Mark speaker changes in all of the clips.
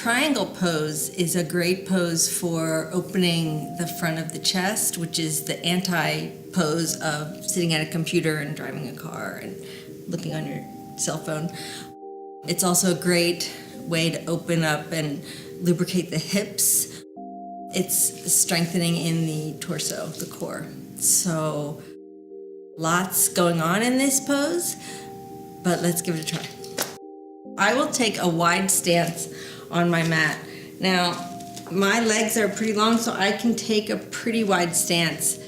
Speaker 1: triangle pose is a great pose for opening the front of the chest, which is the anti-pose of sitting at a computer and driving a car and looking on your cell phone. It's also a great way to open up and lubricate the hips. It's strengthening in the torso, the core. So lots going on in this pose, but let's give it a try. I will take a wide stance on my mat. Now, my legs are pretty long, so I can take a pretty wide stance.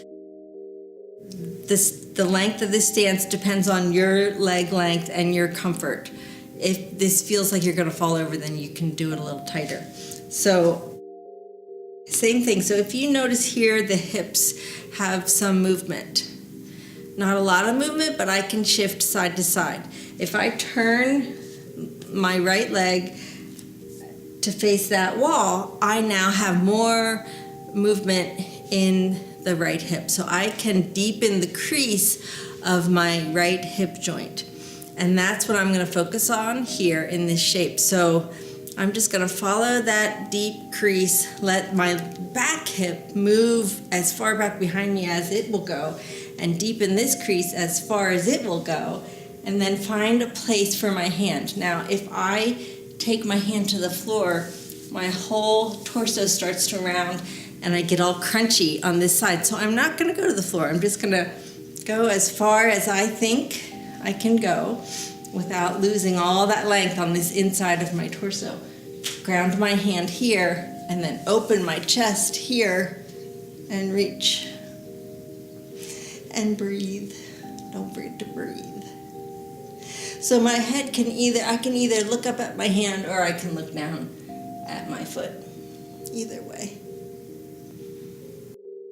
Speaker 1: The length of this stance depends on your leg length and your comfort. If this feels like you're gonna fall over, then you can do it a little tighter. So, same thing. So if you notice here, the hips have some movement. Not a lot of movement, but I can shift side to side. If I turn my right leg to face that wall, I now have more movement in the right hip. So I can deepen the crease of my right hip joint. And that's what I'm gonna focus on here in this shape. So I'm just gonna follow that deep crease, let my back hip move as far back behind me as it will go, and deepen this crease as far as it will go, and then find a place for my hand. Now, if I take my hand to the floor, my whole torso starts to round and I get all crunchy on this side. So I'm not gonna go to the floor. I'm just gonna go as far as I think I can go without losing all that length on this inside of my torso. Ground my hand here and then open my chest here and reach. And breathe. Don't forget to breathe. So my head can I can either look up at my hand or I can look down at my foot. Either way.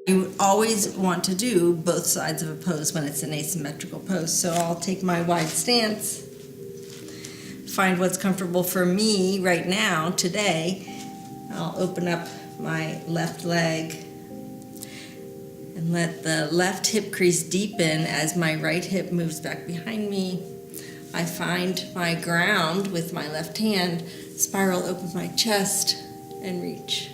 Speaker 1: You would always want to do both sides of a pose when it's an asymmetrical pose. So I'll take my wide stance, find what's comfortable for me right now, today. I'll open up my left leg and let the left hip crease deepen as my right hip moves back behind me. I find my ground with my left hand, spiral open my chest, and reach.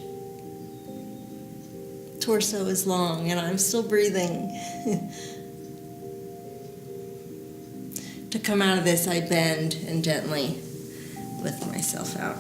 Speaker 1: Torso is long, and I'm still breathing. To come out of this, I bend and gently lift myself out.